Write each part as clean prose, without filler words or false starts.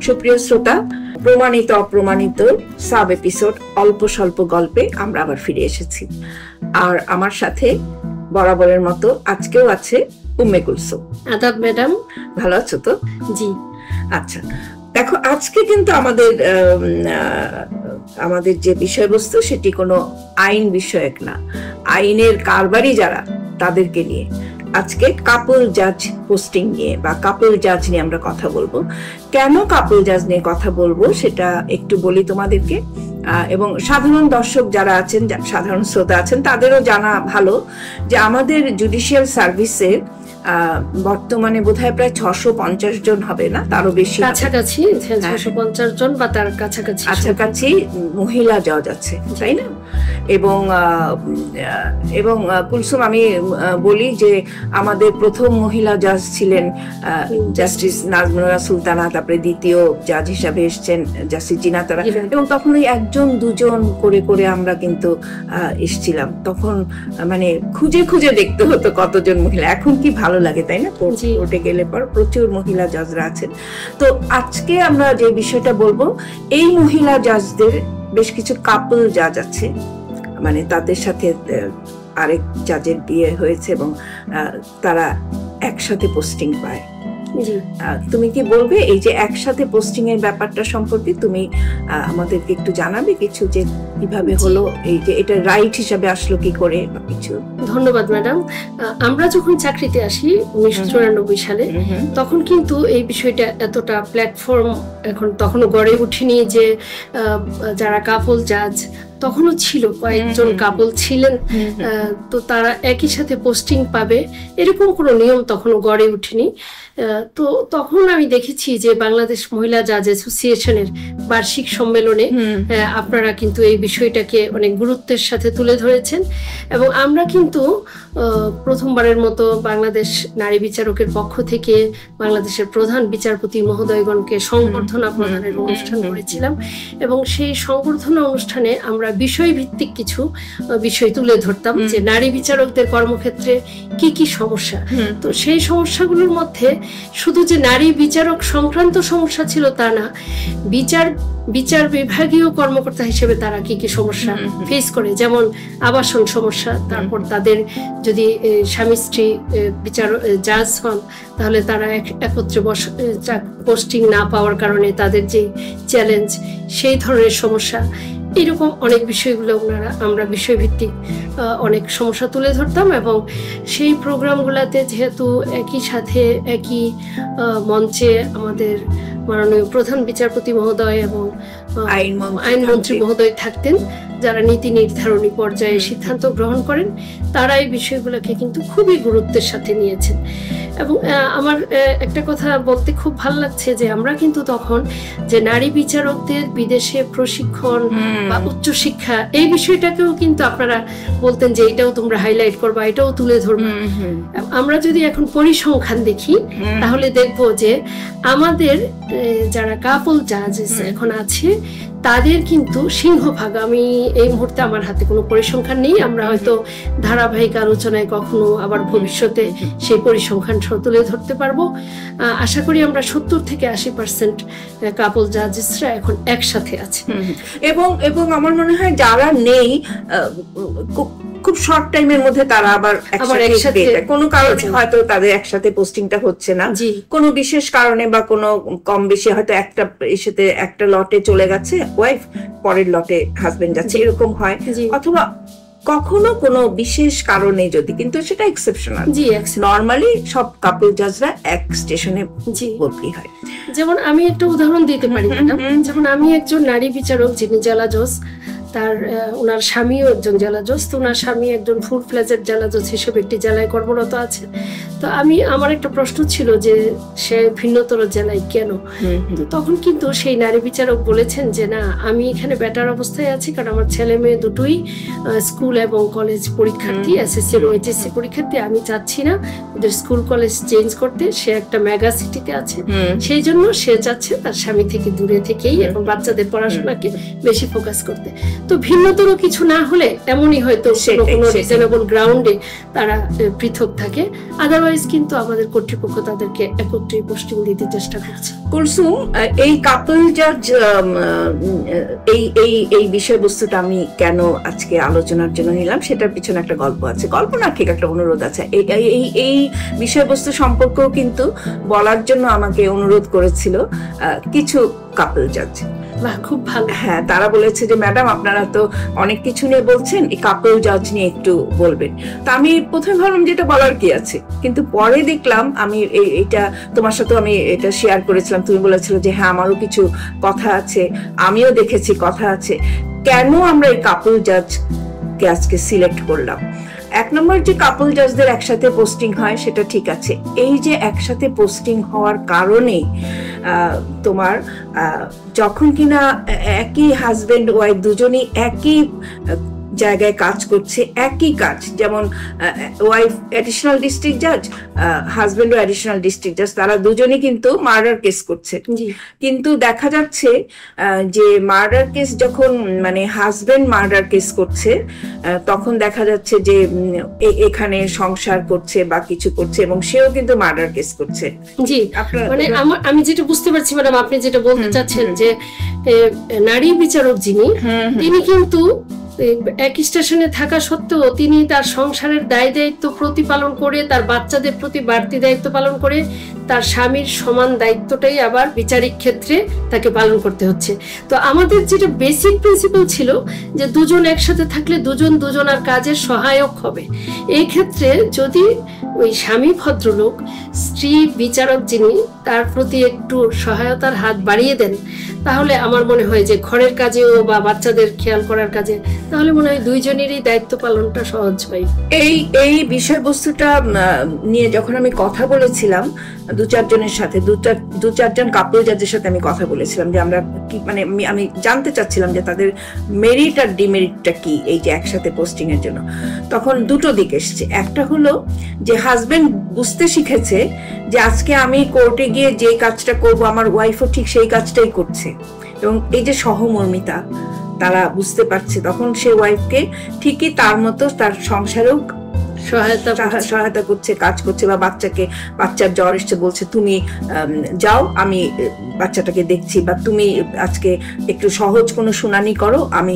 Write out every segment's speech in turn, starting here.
সুপ্রিয় শ্রোতা, প্রমাণিত অপ্রমাণিত সাব এপিসোড অল্প স্বল্প গল্পে আমরা আবার ফিরে এসেছি। আর আমার সাথে বরাবরের মতো আজকেও আছে উম্মে কুলসুম। আদাব ম্যাডাম, ভালো আছো তো? জি। আচ্ছা, দেখো আজকে কিন্তু আমাদের যে বিষয়বস্তু সেটি কোনো আইন বিষয়ক না, আইনের কারবারি যারা তাদেরকে নিয়ে আজকে কাপল জাজ পোস্টিং নিয়ে বা কাপল জাজ নিয়ে আমরা কথা বলবো। কেন কাপল জাজ নিয়ে কথা বলবো সেটা একটু বলি তোমাদেরকে, এবং সাধারণ দর্শক যারা আছেন, সাধারণ শ্রোতা আছেন, তাদেরও জানা ভালো যে আমাদের জুডিশিয়াল সার্ভিসে বর্তমানে বোধহয় প্রায় 650 জন হবে না, তারও বেশি কাছাকাছি 650 জন বা তার কাছাকাছি মহিলা জজ আছে, তাই না? এবং কুলসুম, আমি বলি যে আমাদের প্রথম মহিলা জাজ ছিলেন জাস্টিস নাজমুরা সুলতানা, তারপরে দ্বিতীয় জাজ হিসাবে এসছেন জাস্টিস জিনাতারা, এবং তখন ওই একজন দুজন করে করে আমরা কিন্তু এসছিলাম। তখন মানে খুঁজে খুঁজে দেখতে হতো কতজন মহিলা। এখন কি ভালো লাগে, তাই না? কোর্টে গেলে পর প্রচুর মহিলা জাজরা আছেন। তো আজকে আমরা যে বিষয়টা বলবো, এই মহিলা জাজদের বেশ কিছু কাপল জাজ আছে, মানে তাদের সাথে আরেক জাজের বিয়ে হয়েছে এবং তারা একসাথে পোস্টিং পায়। তুমি কি বলবে এই যে একসাথে পোস্টিং এর ব্যাপারটা সম্পর্কে? তুমি আমাদেরকে একটু জানাবে কিছু, যে কিভাবে হলো, এই যে এটা রাইট হিসাবে আসলো কি করে বা কিছু? ধন্যবাদ ম্যাডাম। আমরা যখন চাকরিতে আসি 1994 সালে, তখন কিন্তু এই বিষয়টা এতটা প্ল্যাটফর্ম তখনও গড়ে উঠেনি যে যারা কাপল জাজ, তখনও ছিল কয়েকজন কাপল ছিলেন, তো তারা একই সাথে পোস্টিং পাবে এরকম কোনো নিয়ম তখনও গড়ে উঠেনি। তো তখন আমি দেখেছি যে বাংলাদেশ মহিলা জাজ অ্যাসোসিয়েশনের বার্ষিক সম্মেলনে আপনারা কিন্তু এই বিষয়টাকে অনেক গুরুত্বের সাথে তুলে ধরেছেন, এবং আমরা কিন্তু প্রথমবারের মতো বাংলাদেশ নারী বিচারকের পক্ষ থেকে বাংলাদেশের প্রধান বিচারপতি মহোদয়গণকে সংবর্ধনা প্রদানের অনুষ্ঠান করেছিলাম, এবং সেই সংবর্ধনা অনুষ্ঠানে আমরা বিষয়ভিত্তিক কিছু বিষয় তুলে ধরতাম যে নারী বিচারকদের কর্মক্ষেত্রে কি কি সমস্যা। তো সেই সমস্যাগুলোর মধ্যে শুধু যে নারী বিচারক সংক্রান্ত সমস্যা ছিল তা না, বিচার বিভাগীয় কর্মকর্তা হিসেবে তারা কি কি সমস্যা ফেস করে, যেমন আবাসন সমস্যা, তারপর তাদের যদি স্বামী স্ত্রী বিচার জাজ হন তাহলে তারা একত্রে পোস্টিং না পাওয়ার কারণে তাদের যে চ্যালেঞ্জ, সেই ধরনের সমস্যা, এরকম অনেক বিষয়গুলো আমরা বিষয়ভিত্তিক অনেক সমস্যা তুলে ধরতাম। এবং সেই প্রোগ্রামগুলোতে যেহেতু একই সাথে একই মঞ্চে আমাদের মাননীয় প্রধান বিচারপতি মহোদয় এবং আইনমন্ত্রী মহোদয় থাকতেন, যারা নীতি নির্ধারণী পর্যায়ে সিদ্ধান্ত গ্রহণ করেন, তারা এই বিষয়গুলোকে কিন্তু খুবই গুরুত্বের সাথে নিয়েছেন। এবং আমার একটা কথা বলতে খুব ভালো লাগছে যে আমরা কিন্তু তখন যে নারী বিচারকদের বিদেশে প্রশিক্ষণ বা উচ্চশিক্ষা, এই বিষয়টাকেও কিন্তু আপনারা বলতেন যে এটাও তোমরা হাইলাইট করবা, এটাও তুলে ধরবা। আমরা যদি এখন পরিসংখ্যান দেখি তাহলে দেখবো যে আমাদের যারা কাপল জাজেস এখন আছে তাদের কিন্তু সিংহভাগ, আমি এই মুহূর্তে আমার হাতে কোনো পরিসংখ্যান নেই, আমরা হয়তো ধারাবাহিক আলোচনায় কখনো আবার ভবিষ্যতে সেই পরিসংখ্যান তুলে ধরতে পারবো। আশা করি আমরা 70 থেকে 80% কাপল জাজেসরা এখন একসাথে আছে। এবং আমার মনে হয় যারা নেই খুব শর্ট টাইমের মধ্যে তারা আবার একসাথে, কোনো কারণে হয়তো তাদের একসাথে পোস্টিংটা হচ্ছে না, কোনো বিশেষ কারণে বা কোনো কম বেশি, হয়তো একটা লটে চলে গেছে ওয়াইফ, পরের লটে হাজবেন্ড যাচ্ছে, এরকম হয়, অথবা কখনো কোনো বিশেষ কারণে যদি, কিন্তু সেটা এক্সেপশনাল। নরমালি সব কাপল জাজরা এক স্টেশনে বদলি হয়। যেমন আমি একটা উদাহরণ দিতে পারি ম্যাডাম, যেমন আমি একজন নারী বিচারক যিনি জেলা জজ, ওনার স্বামীও একজন জেলা জজ, তো ওনার স্বামী একজন ফুল ফ্লেজেড জেলা জজ হিসেবে একটি জেলায় কর্মরত আছে। তো আমার একটা প্রশ্ন ছিল যে সে ভিন্নতর জেলায় কেন? তো তখন কিন্তু সেই নারী বিচারক বলেছেন যে না, আমি এখানে বেটার অবস্থায় আছি, কারণ আমার ছেলে মেয়ে দুটোই স্কুল এবং কলেজ পরীক্ষার্থী, এসএসসি ও এইচএসসি পরীক্ষার্থী, আমি চাচ্ছি না ওদের স্কুল কলেজ চেঞ্জ করতে, সে একটা মেগা সিটিতে আছে, সেই জন্য সে চাচ্ছে তার স্বামী থেকে দূরে থেকেই এখন বাচ্চাদের পড়াশোনাকে বেশি ফোকাস করতে। তো ভিন্নতর কিছু না হলে এমনই হয়তো কোনো রিজনেবল গ্রাউন্ডে তারা পৃথক থাকে, আদারওয়াইজ কিন্তু আমাদের কর্তৃপক্ষ তাদেরকে একত্রে পোস্টিং দিতে চেষ্টা করছে। কুলসুম, এই কাপল জাজ এই বিষয়বস্তুটা আমি কেন আজকে আলোচনার জন্য নিলাম সেটার পিছনে একটা গল্প আছে, গল্প না ঠিক একটা অনুরোধ আছে। এই বিষয়বস্তু সম্পর্কেও কিন্তু বলার জন্য আমাকে অনুরোধ করেছিল কিছু কাপল জাজ। খুব ভালো। হ্যাঁ, তারা বলেছে যে ম্যাডাম আপনারা তো অনেক কিছু নিয়ে বলছেন, এই কাপল জাজ নিয়ে একটু বলবেন। তো আমি প্রথমে ভাবলাম যে এটা বলার কি আছে, কিন্তু পরে দেখলাম, আমি এটা তোমার সাথে আমি এটা শেয়ার করেছিলাম, তুমি বলেছিলে যে হ্যাঁ আমারও কিছু কথা আছে, আমিও দেখেছি কথা আছে। কেন আমরা এই কাপল জাজকে আজকে সিলেক্ট করলাম? এক নম্বর, যে কাপল জাজদের একসাথে পোস্টিং হয় সেটা ঠিক আছে, এই যে একসাথে পোস্টিং হওয়ার কারণে তোমার যখন কিনা একই হাজবেন্ড ওয়াইফ দুজনেই একই জায়গায় কাজ করছে, একই কাজ, যেমন ওয়াইফ অ্যাডিশনাল ডিস্ট্রিক্ট জাজ, হাজবেন্ডও অ্যাডিশনাল ডিস্ট্রিক্ট জাজ, তারা দুজনেই কিন্তু মার্ডার কেস করছে। কিন্তু দেখা যাচ্ছে যে মার্ডার কেস যখন মানে হাজবেন্ড মার্ডার কেস করছে, তখন দেখা যাচ্ছে যে এখানে সংসার করছে বা কিছু করছে এবং সেও কিন্তু মার্ডার কেস করছে। জি, মানে আমি যেটা বুঝতে পারছি ম্যাডাম, আপনি যেটা বলতে চাচ্ছেন যে নারী বিচারক যিনি, তিনি কিন্তু একই স্টেশনে থাকা সত্ত্বেও তিনি তার সংসারের দায় দায়িত্ব প্রতিপালন করে, তার বাচ্চাদের প্রতি বাড়তি দায়িত্ব পালন করে, তার স্বামীর সমান দায়িত্বটাই আবার বিচারিক ক্ষেত্রে তাকে পালন করতে হচ্ছে। তো আমাদের যেটা বেসিক প্রিন্সিপাল ছিল যে দুজন একসাথে থাকলে দুজন দুজনার কাজের সহায়ক হবে। এই ক্ষেত্রে যদি ওই স্বামী ভদ্রলোক, স্ত্রী বিচারক যিনি, তার প্রতি একটু সহায়তার হাত বাড়িয়ে দেন, তাহলে আমার মনে হয় যে ঘরের কাজেও বা বাচ্চাদের খেয়াল করার কাজে, তাহলে মনে হয় দুইজনেরই দায়িত্ব পালনটা সহজ হয়। এই বিষয়বস্তুটা নিয়ে যখন আমি কথা বলেছিলাম দু চারজনের সাথে, দু চারজন কাপল জাজের সাথে আমি কথা বলেছিলাম যে আমরা কি মানে আমি জানতে চাচ্ছিলাম যে তাদের মেরিট আর ডিমেরিটটা কি এই যে একসাথে পোস্টিং এর জন্য। তখন দুটো দিক এসছে। একটা হলো যে হাজবেন্ড বুঝতে শিখেছে যে আজকে আমি কোর্টে গিয়ে যে কাজটা করব আমার ওয়াইফও ঠিক সেই কাজটাই করছে, এবং এই যে সহমর্মিতা তারা বুঝতে পারছে, তখন সে ওয়াইফকে ঠিকই তার মতো তার সংসারেও সহায়তা করছে, কাজ করছে। বা বাচ্চার জ্বর এসছে, বলছে তুমি যাও, আমি বাচ্চাটাকে দেখছি, বা তুমি আজকে একটু সহজ কোনো শুনানি করো, আমি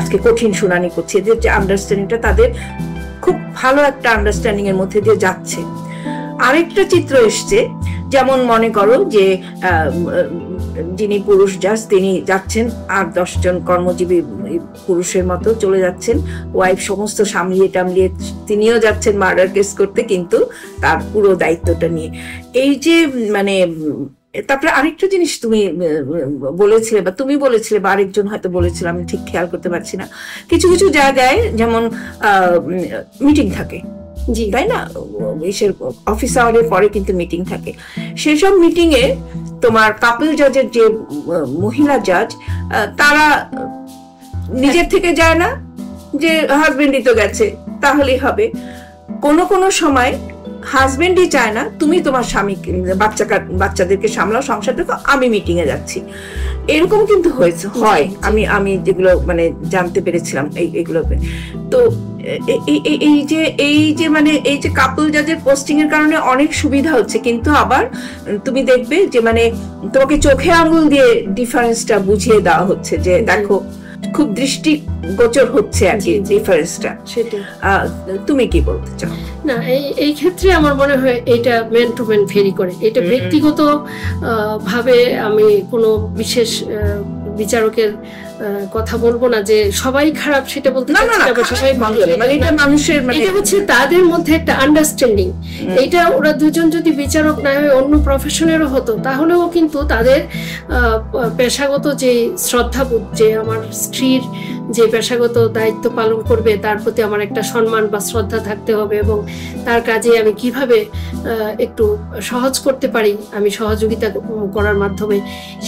আজকে কঠিন শুনানি করছি। এদের যে আন্ডারস্ট্যান্ডিংটা তাদের খুব ভালো একটা আন্ডারস্ট্যান্ডিং এর মধ্যে দিয়ে যাচ্ছে। আরেকটা চিত্র এসছে, যেমন মনে করো যে যিনি পুরুষ জাজ তিনি যাচ্ছেন, আর 10 জন কর্মজীবী পুরুষের মতো চলে যাচ্ছেন, ওয়াইফ সমস্ত সামলিয়ে টামলিয়ে তিনিও যাচ্ছেন মার্ডার কেস করতে, কিন্তু তার পুরো দায়িত্বটা নিয়ে। এই যে মানে তারপরে আরেকটা জিনিস তুমি বলেছিলে, বা তুমি বলেছিলে বা আরেকজন হয়তো বলেছিল, আমি ঠিক খেয়াল করতে পারছি না, কিছু কিছু জায়গায় যেমন মিটিং থাকে, তাই না, অফিস আওয়ারের পরে কিন্তু মিটিং থাকে। সেসব মিটিং এ তোমার কাপল জাজের যে মহিলা জাজ, তারা নিজের থেকে যায় না যে হাজবেন্ডই তো গেছে তাহলেই হবে। কোনো সময় হাজবেন্ডই চায় না তুমি তোমার স্বামী বাচ্চাদেরকে সামলাও, সংসার দেখো, আমি মিটিং এ যাচ্ছি। এরকম কিন্তু হয়, আমি যেগুলো মানে জানতে পেরেছিলাম এইগুলো। তো এই যে মানে এই যে কাপল জাজের পোস্টিং এর কারণে অনেক সুবিধা হচ্ছে, কিন্তু আবার তুমি দেখবে যে মানে তোমাকে চোখে আঙুল দিয়ে ডিফারেন্সটা বুঝিয়ে দেওয়া হচ্ছে যে দেখো, খুব দৃষ্টিগোচর হচ্ছে আর কি ডিফারেন্সটা। সেটা তুমি কি বলতে চাও? না, এই ক্ষেত্রে আমার মনে হয় এটা ম্যান টু ম্যান ভেরি করে। এটা ব্যক্তিগত ভাবে আমি কোনো বিশেষ বিচারকের কথা বলবো না যে সবাই খারাপ, সেটা বলতে চাচ্ছি না, সবাই ভালো, মানে এটা মানুষের, এটা হচ্ছে তাদের মধ্যে একটা আন্ডারস্ট্যান্ডিং। এটা ওরা দুজন যদি বিচারক না হয়ে অন্য প্রফেশনেরও হতো, তাহলেও কিন্তু তাদের পেশাগত যে শ্রদ্ধাবোধ, যে আমার স্ত্রীর যে পেশাগত দায়িত্ব পালন করবে তার প্রতি আমার একটা সম্মান বা শ্রদ্ধা থাকতে হবে, এবং তার কাজে আমি কিভাবে একটু সহজ করতে পারি আমি সহযোগিতা করার মাধ্যমে,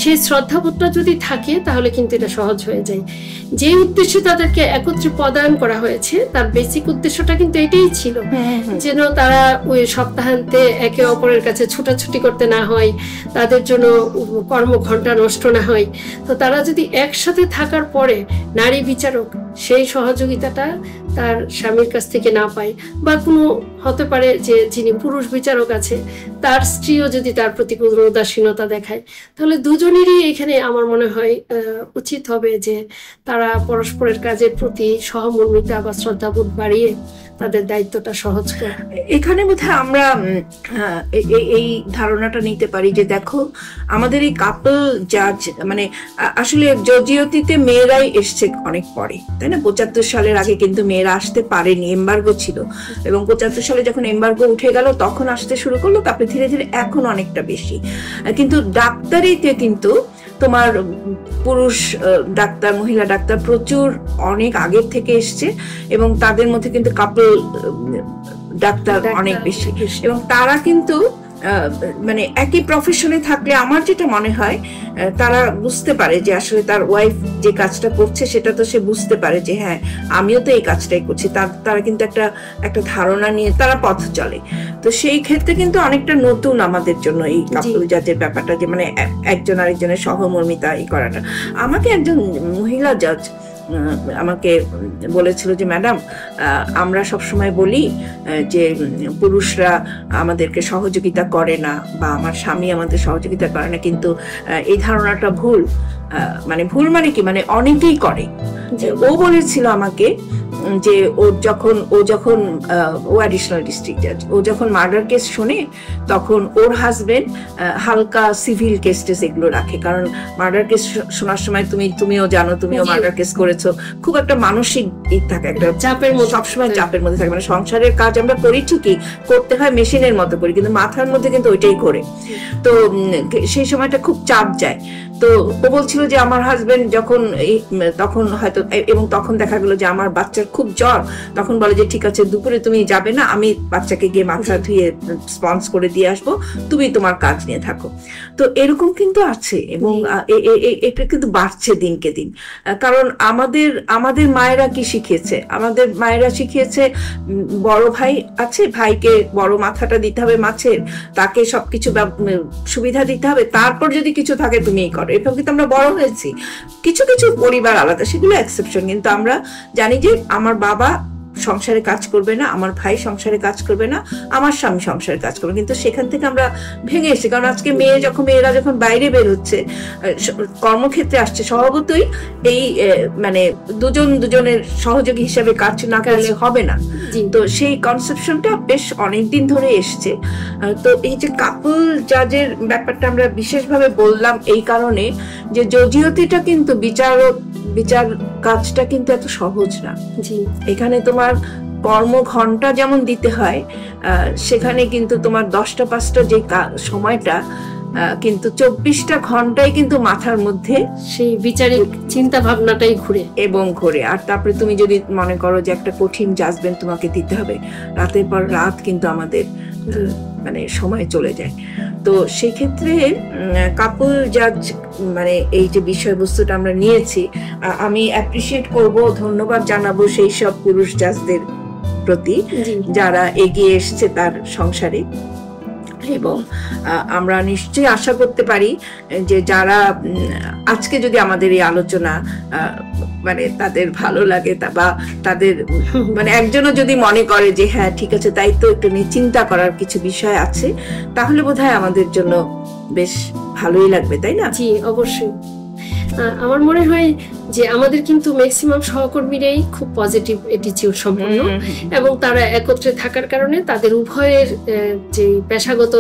সেই শ্রদ্ধাবোধটা যদি থাকে তাহলে কিন্তু এটা সহজ হয়ে যায়। যে উদ্দেশ্যে তাদেরকে একত্রে পদায়ন করা হয়েছে তার বেসিক উদ্দেশ্যটা কিন্তু এটাই ছিল, যেন তারা ওই সপ্তাহান্তে একে অপরের কাছে ছুটাছুটি করতে না হয়, তাদের জন্য কর্মঘণ্টা নষ্ট না হয়। তো তারা যদি একসাথে থাকার পরে নারী বিচারক সেই সহযোগিতাটা তার স্বামীর কাছ থেকে না পায়, বা কোনো হতে পারে যে যিনি পুরুষ বিচারক আছে তার স্ত্রীও যদি তার প্রতি কোনো উদাসীনতা দেখায়, তাহলে দুজনেরই এখানে আমার মনে হয় উচিত হবে যে তারা পরস্পরের কাজের প্রতি সহমর্মিতা বা শ্রদ্ধাবোধ বাড়িয়ে তাদের দায়িত্বটা সহজ করে। এখানে বোধহয় আমরা এই ধারণাটা নিতে পারি যে দেখো আমাদের এই কাপল জাজ মানে আসলে জর্জিওতে মেয়েরাই এসছে অনেক পরে, তাই না? 75 সালের আগে কিন্তু মেয়েরা আসতে পারেনি, এমবার্গো ছিল, এবং 75 সালে যখন এমবার্গো উঠে গেল তখন আসতে শুরু করলো, তারপরে ধীরে ধীরে এখন অনেকটা বেশি। কিন্তু ডাক্তারিতে কিন্তু তোমার পুরুষ ডাক্তার, মহিলা ডাক্তার প্রচুর অনেক আগের থেকে এসছে, এবং তাদের মধ্যে কিন্তু কাপল ডাক্তার অনেক বেশি, এবং তারা কিন্তু মানে একই প্রফেশনে থাকলে আমার যেটা মনে হয় তারা বুঝতে পারে যে আসলে তার ওয়াইফ যে কাজটা করছে সেটা তো সে বুঝতে পারে যে হ্যাঁ আমিও তো এই কাজটাই করছি, তারা কিন্তু একটা ধারণা নিয়ে তারা পথ চলে। তো সেই ক্ষেত্রে কিন্তু অনেকটা নতুন আমাদের জন্য এই কাপল জাজের ব্যাপারটা, যে মানে একজন আরেকজনের সহমর্মিতা এই করাটা। আমাকে একজন মহিলা জাজ আমাকে বলেছিল যে ম্যাডাম আমরা সবসময় বলি যে পুরুষরা আমাদেরকে সহযোগিতা করে না, বা আমার স্বামী আমাদের সহযোগিতা করে না, কিন্তু এই ধারণাটা ভুল। মানে ভুল মানে কি, মানে অনেকেই করে। ও বলেছিল আমাকে যে ও যখন অ্যাডিশনাল ডিস্ট্রিক্ট জাজ, ও যখন মার্ডার কেস শোনে তখন ওর হাজবেন্ড হালকা সিভিল কেস টেস এগুলো রাখে, কারণ মার্ডার কেস শোনার সময় তুমিও জানো, তুমিও মার্ডার কেস করেছো, খুব একটা মানসিক দিক থাকে, একটা চাপের মধ্যে, সবসময় চাপের মধ্যে থাকে। মানে সংসারের কাজ আমরা করি ঠিকই, করতে হয় মেশিনের মতো করি, কিন্তু মাথার মধ্যে কিন্তু ওইটাই করে, তো সেই সময়টা খুব চাপ যায়। তো ও বলছিল যে আমার হাজবেন্ড তখন হয়তো, এবং তখন দেখা গেলো যে আমার বাচ্চার খুব জ্বর, তখন বলে যে ঠিক আছে দুপুরে তুমি যাবে না, আমি বাচ্চাকে গিয়ে মাথা ধুয়ে স্পঞ্জ করে দিয়ে আসবো, তুমি তোমার কাজ নিয়ে থাকো। তো এরকম কিন্তু আছে, এবং এটা কিন্তু বাড়ছে দিনকে দিন। কারণ আমাদের মায়েরা কি শিখিয়েছে? আমাদের মায়েরা শিখিয়েছে বড় ভাই আছে, ভাইকে বড় মাথাটা দিতে হবে মাছের, তাকে সবকিছু সুবিধা দিতে হবে, তারপর যদি কিছু থাকে তুমিই করো। এরকম কিন্তু আমরা বড় হয়েছি। কিছু কিছু পরিবার আলাদা, সেগুলো এক্সেপশন, কিন্তু আমরা জানি যে আমার বাবা সংসারে কাজ করবে না, আমার ভাই সংসারে কাজ করবে না, আমার স্বামী সংসারে কাজ করবে, কিন্তু সেখান থেকে আমরা ভেঙে এসেছি। কারণ আজকে মেয়েরা যখন বাইরে বের হচ্ছে, কর্মক্ষেত্রে আসছে, স্বভাবতই এই মানে দুজনের সহযোগী হিসাবে কাজ না করলে হবে না। তো সেই কনসেপশনটা বেশ অনেকদিন ধরে এসছে। তো এই যে কাপল জাজের ব্যাপারটা আমরা বিশেষভাবে বললাম এই কারণে যে জর্জিওতিটা কিন্তু বিচার কাজটা কিন্তু এত সহজ না। এখানে তোমার কর্মঘণ্টা যেমন দিতে হয়, সেখানে কিন্তু তোমার 10টা 5টা যে সময়টা, কিন্তু 24টা ঘন্টায় কিন্তু মাথার মধ্যে সেই বিচারিক চিন্তা ভাবনাটাই ঘুরে। আর তারপরে তুমি যদি মনে করো যে একটা কঠিন জাজমেন্ট তোমাকে দিতে হবে, রাতের পর রাত কিন্তু আমাদের মানে সময় চলে যায়। তো সেই ক্ষেত্রে কাপল জাজ মানে এই যে বিষয়বস্তুটা আমরা নিয়েছি, আমি অ্যাপ্রিশিয়েট করব, ধন্যবাদ জানাবো সেই সব পুরুষ জাজদের প্রতি যারা এগিয়ে এসছে তার সংসারে, এবং আমরা নিশ্চয়ই আশা করতে পারি যে যারা আজকে যদি আমাদের এই আলোচনা মানে তাদের ভালো লাগে, বা তাদের মানে একজনও যদি মনে করে যে হ্যাঁ ঠিক আছে, তাই তো একটু চিন্তা করার কিছু বিষয় আছে, তাহলে বোধহয় আমাদের জন্য বেশ ভালোই লাগবে, তাই না? জি অবশ্যই। আমার মনে হয় যে আমাদের কিন্তু ম্যাক্সিমাম সহকর্মীরাই খুব পজিটিভ অ্যাটিটিউড সম্পন্ন, এবং তারা একত্রে থাকার কারণে তাদের উভয়ের যে পেশাগত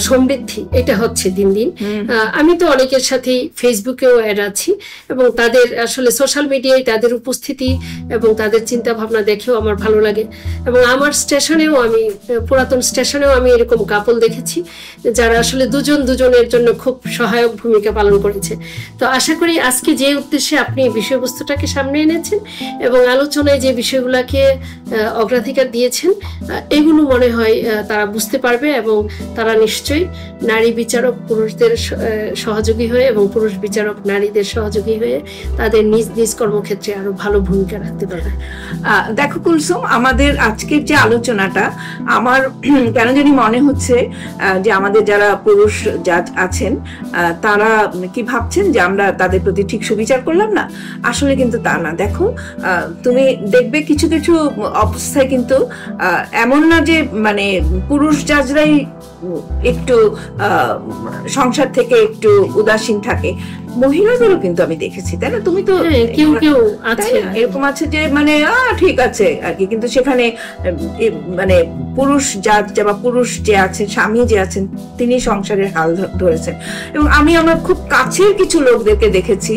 সমৃদ্ধি এটা হচ্ছে দিন দিন। আমি তো অনেকের সাথেই ফেসবুকেও অ্যাড আছি, এবং তাদের আসলে সোশ্যাল মিডিয়ায় তাদের উপস্থিতি এবং তাদের চিন্তা ভাবনা দেখেও আমার ভালো লাগে। এবং আমার পুরাতন স্টেশনেও আমি এরকম কাপল দেখেছি যারা আসলে দুজনের জন্য খুব সহায়ক ভূমিকা পালন করেছে। তো আশা করি আজকে যে উদ্দেশ্যে আপনি বিষয়বস্তুটাকে সামনে এনেছেন এবং আলোচনায় যে বিষয়গুলোকে অগ্রাধিকার দিয়েছেন, এগুলো মনে হয় তারা বুঝতে পারবে এবং তারা নিশ্চয়ই নারী বিচারক পুরুষদের সহযোগী হয়ে এবং পুরুষ বিচারক নারীদের সহযোগী হয়ে তাদের নিজ নিজ কর্মক্ষেত্রে আরো ভালো ভূমিকা রাখতে পারবে। দেখো কুলসুম, আমাদের আজকের যে আলোচনাটা আমার কেন জানি মনে হচ্ছে যে আমাদের যারা পুরুষ জাজ আছেন তারা কি ভাবছেন যে আমরা তাদের প্রতি ঠিক সুবিচার করলাম না। আসলে কিন্তু তা না। দেখো, তুমি দেখবে কিছু কিছু অবস্থায় কিন্তু এমন না যে মানে পুরুষ জাজরাই একটু সংসার থেকে একটু উদাসীন থাকে, মহিলাদেরও কিন্তু আমি দেখেছি, তাই না? তুমি তো কেউ কেউ আছে এরকম আছে যে মানে ঠিক আছে আর কি, কিন্তু সেখানে মানে পুরুষ জাজ বা পুরুষ যে আছেন, স্বামী যে আছেন, তিনি সংসারের হাল ধরেছেন। এবং আমি আমার খুব কাছের কিছু লোকদেরকে দেখেছি,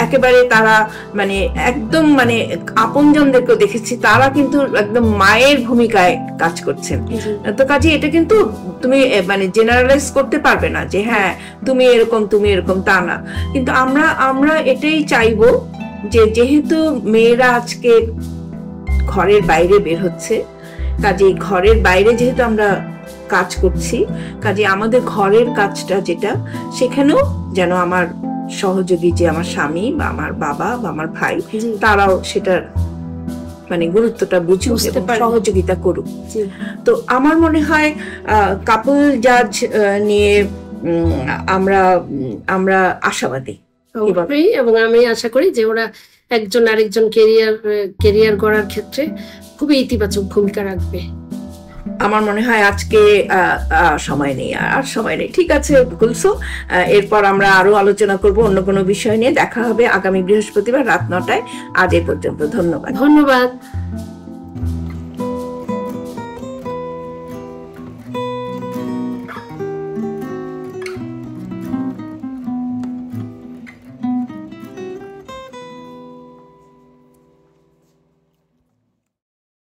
একেবারে তারা মানে একদম মানে আপনজনদেরকেও দেখেছি, তারা কিন্তু একদম মায়ের ভূমিকায় কাজ করছেন। তো কাজে এটা কিন্তু তুমি মানে জেনারেলাইজ করতে পারবে না যে হ্যাঁ তুমি এরকম তুমি এরকম, তা না। কিন্তু আমরা এটাই চাইবো যে যেহেতু মেয়েরা আজকে ঘরের বাইরে বের হচ্ছে, কাজে ঘরের বাইরে যেহেতু আমরা কাজ করছি, কাজে আমাদের ঘরের কাজটা যেটা, সেখানেও যেন আমার সহযোগী যে আমার স্বামী বা আমার বাবা বা আমার ভাই, তারাও সেটার মানে গুরুত্বটা বুঝুক এবং সহযোগিতা করুক। তো আমার মনে হয় কাপল জাজ নিয়ে আমরা আশাবাদী, এবং আমি আশা করি যে ওরা একজন আরেকজন কেরিয়ার গড়ার ক্ষেত্রে খুবই ইতিবাচক ভূমিকা রাখবে। আমার মনে হয় আজকে সময় নেই, আর সময় নেই। ঠিক আছে কুলসুম, এরপর আমরা আরো আলোচনা করব অন্য কোনো বিষয় নিয়ে। দেখা হবে আগামী বৃহস্পতিবার রাত 9টায়। আজ এ পর্যন্ত, ধন্যবাদ।